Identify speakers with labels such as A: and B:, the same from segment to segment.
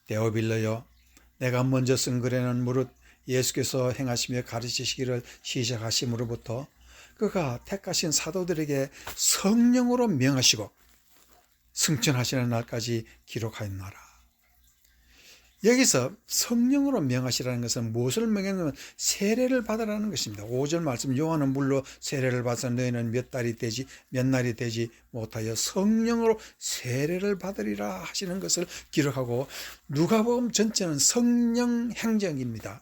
A: 데오빌로여, 내가 먼저 쓴 글에는 무릇 예수께서 행하시며 가르치시기를 시작하심으로부터 그가 택하신 사도들에게 성령으로 명하시고 승천하시는 날까지 기록하였나라. 여기서 성령으로 명하시라는 것은 무엇을 명하냐면 세례를 받으라는 것입니다. 5절 말씀, 요한은 물로 세례를 받아 너희는 몇 날이 되지 못하여 성령으로 세례를 받으리라 하시는 것을 기록하고, 누가복음 전체는 성령 행전입니다.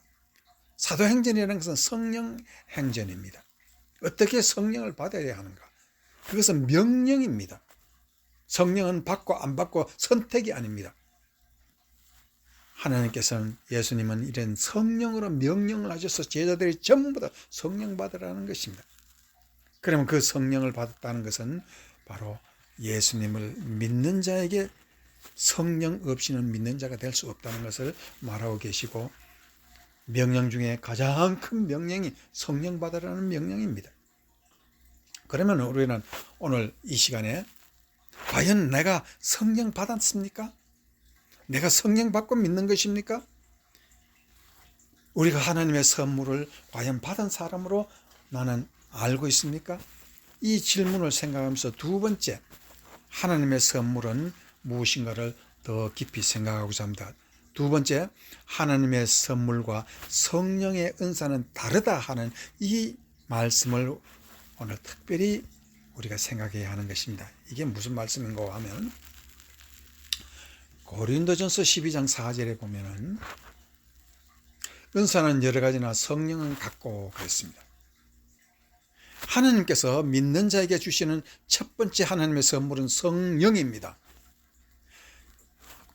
A: 사도행전이라는 것은 성령 행전입니다. 어떻게 성령을 받아야 하는가? 그것은 명령입니다. 성령은 받고 안 받고 선택이 아닙니다. 하나님께서는, 예수님은 이런 성령으로 명령을 하셔서 제자들이 전부 다 성령 받으라는 것입니다. 그러면 그 성령을 받았다는 것은 바로 예수님을 믿는 자에게 성령 없이는 믿는 자가 될 수 없다는 것을 말하고 계시고, 명령 중에 가장 큰 명령이 성령 받으라는 명령입니다. 그러면 우리는 오늘 이 시간에 과연 내가 성령 받았습니까? 내가 성령 받고 믿는 것입니까? 우리가 하나님의 선물을 과연 받은 사람으로 나는 알고 있습니까? 이 질문을 생각하면서 두 번째, 하나님의 선물은 무엇인가를 더 깊이 생각하고자 합니다. 두 번째, 하나님의 선물과 성령의 은사는 다르다 하는 이 말씀을 오늘 특별히 우리가 생각해야 하는 것입니다. 이게 무슨 말씀인가 하면 고린도전서 12장 4절에 보면은 은사는 여러 가지나 성령은 같고 그랬습니다. 하나님께서 믿는 자에게 주시는 첫 번째 하나님의 선물은 성령입니다.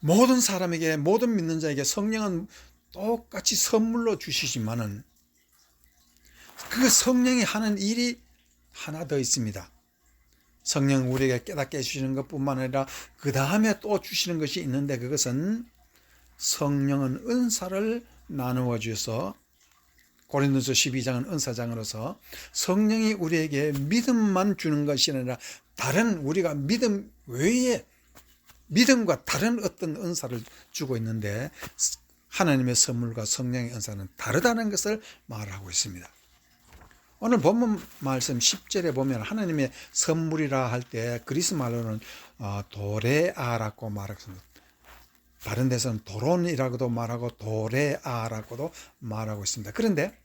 A: 모든 사람에게, 모든 믿는 자에게 성령은 똑같이 선물로 주시지만은 그 성령이 하는 일이 하나 더 있습니다. 성령 우리에게 깨닫게 해주시는 것뿐만 아니라 그 다음에 또 주시는 것이 있는데, 그것은 성령은 은사를 나누어 주셔서, 고린도서 12장은 은사장으로서 성령이 우리에게 믿음만 주는 것이 아니라 다른, 우리가 믿음 외에 믿음과 다른 어떤 은사를 주고 있는데, 하나님의 선물과 성령의 은사는 다르다는 것을 말하고 있습니다. 오늘 본문 말씀 10절에 보면 하나님의 선물이라 할 때 그리스 말로는 도레아라고 말하습니다. 다른 데서는 도론이라고도 말하고 도레아라고도 말하고 있습니다. 그런데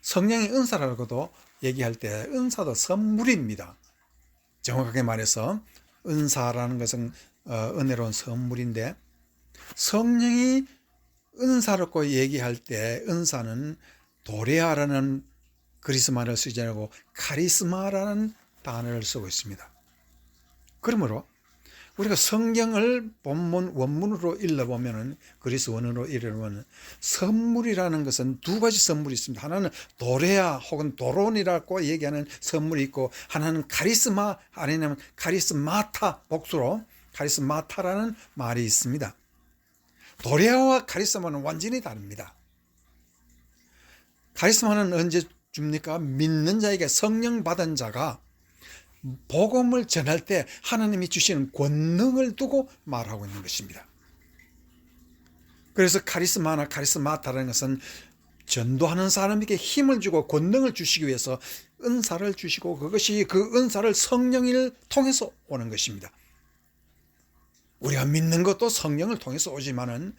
A: 성령의 은사라고도 얘기할 때 은사도 선물입니다. 정확하게 말해서 은사라는 것은 은혜로운 선물인데, 성령이 은사라고 얘기할 때 은사는 도레아라는 그리스 말을 쓰지 않고 카리스마라는 단어를 쓰고 있습니다. 그러므로 우리가 성경을 본문 원문으로 읽어보면, 그리스 원어로 읽어보면 선물이라는 것은 두 가지 선물이 있습니다. 하나는 도레아 혹은 도론이라고 얘기하는 선물이 있고, 하나는 카리스마 아니면 카리스마타, 복수로 카리스마타라는 말이 있습니다. 도레아와 카리스마는 완전히 다릅니다. 카리스마는 언제 줍니까? 믿는 자에게, 성령 받은 자가 복음을 전할 때 하나님이 주시는 권능을 두고 말하고 있는 것입니다. 그래서 카리스마나 카리스마타라는 것은 전도하는 사람에게 힘을 주고 권능을 주시기 위해서 은사를 주시고, 그것이 그 은사를 성령을 통해서 오는 것입니다. 우리가 믿는 것도 성령을 통해서 오지만은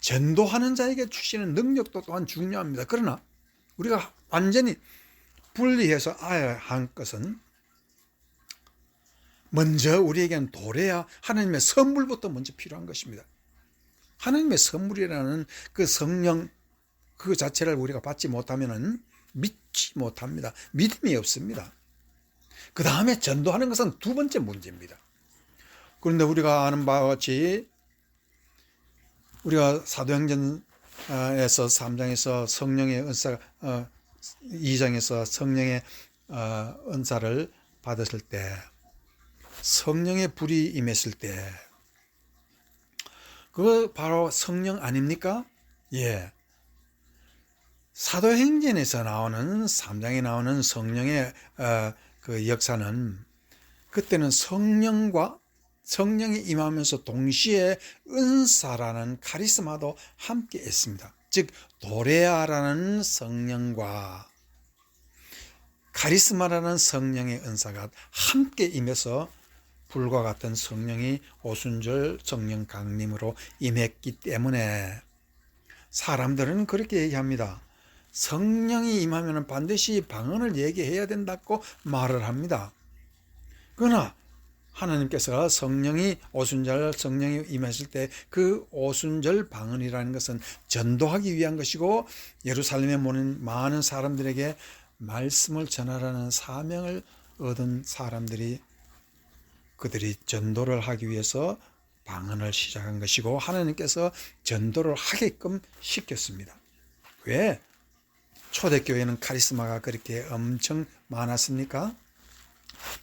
A: 전도하는 자에게 주시는 능력도 또한 중요합니다. 그러나 우리가 완전히 분리해서 알아야 할 것은, 먼저 우리에게는 도래야 하나님의 선물부터 먼저 필요한 것입니다. 하나님의 선물이라는 그 성령 그 자체를 우리가 받지 못하면 믿지 못합니다. 믿음이 없습니다. 그 다음에 전도하는 것은 두 번째 문제입니다. 그런데 우리가 아는 바와 같이 우리가 사도행전에서 3장에서 성령의 은사, 2장에서 성령의 은사를 받았을 때, 성령의 불이 임했을 때, 그거 바로 성령 아닙니까? 예. 사도행전에서 나오는 3장에 나오는 성령의 그 역사는, 그때는 성령과 성령이 임하면서 동시에 은사라는 카리스마도 함께 있습니다. 즉 도레아라는 성령과 카리스마라는 성령의 은사가 함께 임해서 불과 같은 성령이 오순절 성령 강림으로 임했기 때문에 사람들은 그렇게 얘기합니다. 성령이 임하면 반드시 방언을 얘기해야 된다고 말을 합니다. 그러나 하나님께서 성령이 오순절 성령이 임했을 때 그 오순절 방언이라는 것은 전도하기 위한 것이고 예루살렘에 모인 많은 사람들에게 말씀을 전하라는 사명을 얻은 사람들이 그들이 전도를 하기 위해서 방언을 시작한 것이고 하나님께서 전도를 하게끔 시켰습니다. 왜? 초대교회는 카리스마가 그렇게 엄청 많았습니까?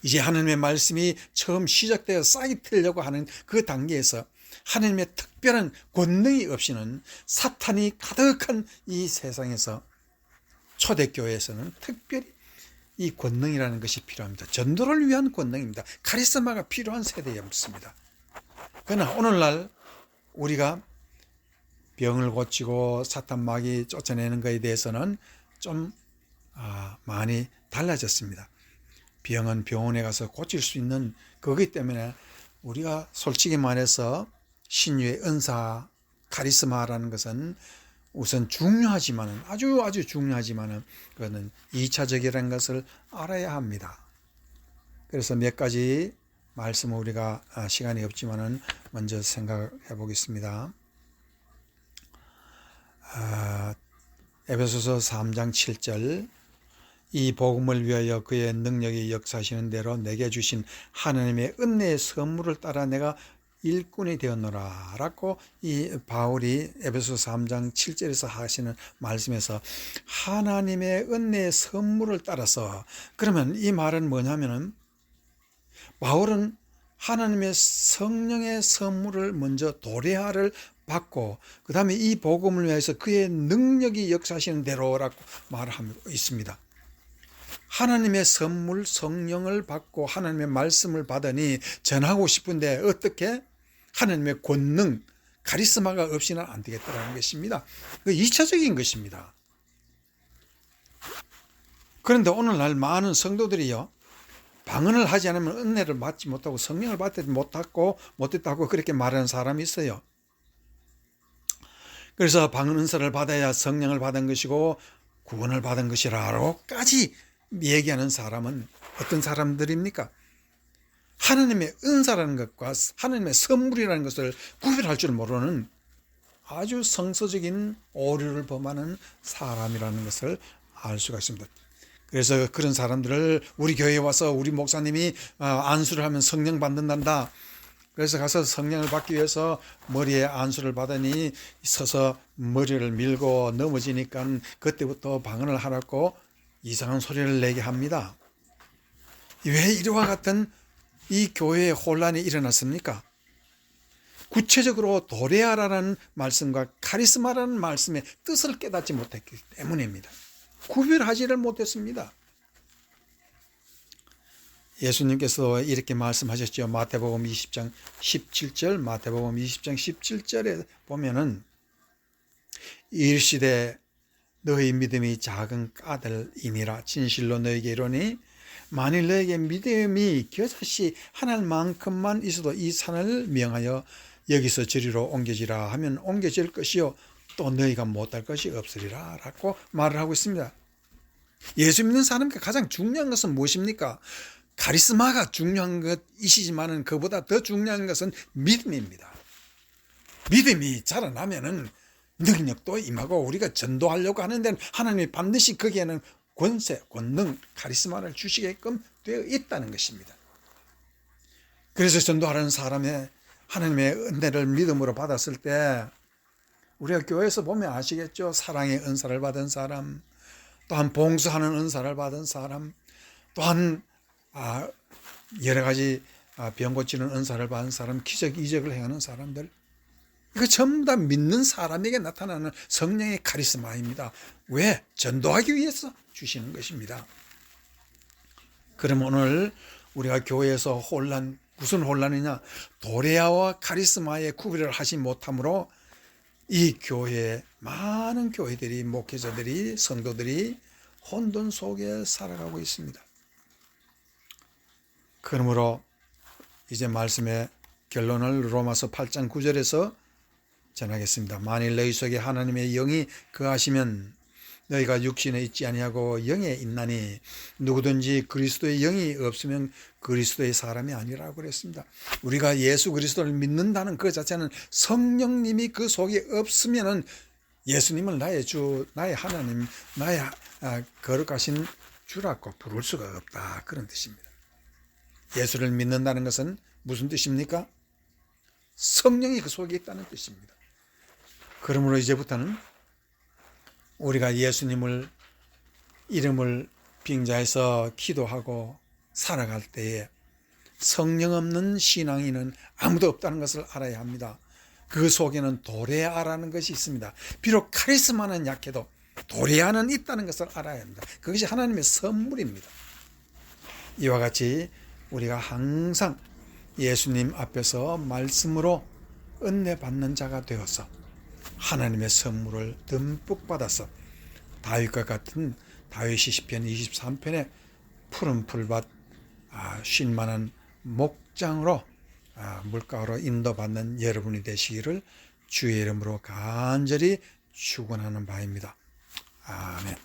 A: 이제 하나님의 말씀이 처음 시작되어 싹이 트려고 하는 그 단계에서 하나님의 특별한 권능이 없이는 사탄이 가득한 이 세상에서 초대교회에서는 특별히 이 권능이라는 것이 필요합니다. 전도를 위한 권능입니다. 카리스마가 필요한 세대였습니다. 그러나 오늘날 우리가 병을 고치고 사탄 마귀 쫓아내는 것에 대해서는 좀 많이 달라졌습니다. 병은 병원에 가서 고칠 수 있는 거기 때문에 우리가 솔직히 말해서 신유의 은사, 카리스마라는 것은 우선 중요하지만은 아주 중요하지만은 그거는 2차적이라는 것을 알아야 합니다. 그래서 몇 가지 말씀을 우리가 시간이 없지만은 먼저 생각해 보겠습니다. 에베소서 3장 7절 이 복음을 위하여 그의 능력이 역사하시는 대로 내게 주신 하나님의 은혜의 선물을 따라 내가 일꾼이 되었노라 라고 이 바울이 에베소 3장 7절에서 하시는 말씀에서 하나님의 은혜의 선물을 따라서 그러면 이 말은 뭐냐면은 바울은 하나님의 성령의 선물을 먼저 도래하를 받고 그 다음에 이 복음을 위해서 그의 능력이 역사하시는 대로라고 말하고 있습니다. 하나님의 선물 성령을 받고 하나님의 말씀을 받으니 전하고 싶은데 어떻게? 하나님의 권능, 카리스마가 없이는 안 되겠다는 것입니다. 그 2차적인 것입니다. 그런데 오늘날 많은 성도들이요, 방언을 하지 않으면 은혜를 받지 못하고 성령을 받지 못했다고 그렇게 말하는 사람이 있어요. 그래서 방언 은사를 받아야 성령을 받은 것이고 구원을 받은 것이라고까지 얘기하는 사람은 어떤 사람들입니까? 하나님의 은사라는 것과 하나님의 선물이라는 것을 구별할 줄 모르는 아주 성서적인 오류를 범하는 사람이라는 것을 알 수가 있습니다. 그래서 그런 사람들을 우리 교회에 와서 우리 목사님이 안수를 하면 성령 받는단다. 그래서 가서 성령을 받기 위해서 머리에 안수를 받으니 서서 머리를 밀고 넘어지니까 그때부터 방언을 하라고 이상한 소리를 내게 합니다. 왜 이와 같은 이 교회에 혼란이 일어났습니까? 구체적으로 도레아라는 말씀과 카리스마라는 말씀의 뜻을 깨닫지 못했기 때문입니다. 구별하지를 못했습니다. 예수님께서 이렇게 말씀하셨죠. 마태복음 20장 17절, 마태복음 20장 17절에 보면은 이르시되 너희 믿음이 작은 까닭이니라 진실로 너희에게 이르노니 만일 너에게 믿음이 겨자씨 하나만큼만 있어도 이 산을 명하여 여기서 저리로 옮겨지라 하면 옮겨질 것이요 또 너희가 못할 것이 없으리라 라고 말을 하고 있습니다. 예수 믿는 사람께 가장 중요한 것은 무엇입니까? 카리스마가 중요한 것이시지만 그보다 더 중요한 것은 믿음입니다. 믿음이 자라나면은 능력도 임하고 우리가 전도하려고 하는 데는 하나님이 반드시 거기에는 권세, 권능, 카리스마를 주시게끔 되어 있다는 것입니다. 그래서 전도하는 사람의 하나님의 은혜를 믿음으로 받았을 때 우리가 교회에서 보면 아시겠죠? 사랑의 은사를 받은 사람, 또한 봉사하는 은사를 받은 사람, 또한 여러 가지 병 고치는 은사를 받은 사람, 기적, 이적을 행하는 사람들, 이거 전부 다 믿는 사람에게 나타나는 성령의 카리스마입니다. 왜? 전도하기 위해서 주시는 것입니다. 그럼 오늘 우리가 교회에서 혼란 무슨 혼란이냐? 도레아와 카리스마의 구별을 하지 못하므로 이 교회, 많은 교회들이, 목회자들이, 성도들이 혼돈 속에 살아가고 있습니다. 그러므로 이제 말씀의 결론을 로마서 8장 9절에서 전하겠습니다. 만일 너희 속에 하나님의 영이 거하시면 너희가 육신에 있지 아니하고 영에 있나니 누구든지 그리스도의 영이 없으면 그리스도의 사람이 아니라고 그랬습니다. 우리가 예수 그리스도를 믿는다는 그 자체는 성령님이 그 속에 없으면은 예수님을 나의 주, 나의 하나님, 나의 거룩하신 주라고 부를 수가 없다, 그런 뜻입니다. 예수를 믿는다는 것은 무슨 뜻입니까? 성령이 그 속에 있다는 뜻입니다. 그러므로 이제부터는 우리가 예수님을 이름을 빙자해서 기도하고 살아갈 때에 성령 없는 신앙인은 아무도 없다는 것을 알아야 합니다. 그 속에는 도레아라는 것이 있습니다. 비록 카리스마는 약해도 도레아는 있다는 것을 알아야 합니다. 그것이 하나님의 선물입니다. 이와 같이 우리가 항상 예수님 앞에서 말씀으로 은혜 받는 자가 되어서 하나님의 선물을 듬뿍 받아서 다윗과 같은 다윗이 시편 23편에 푸른 풀밭 쉴만한 목장으로 물가로 인도받는 여러분이 되시기를 주의 이름으로 간절히 축원하는 바입니다. 아멘.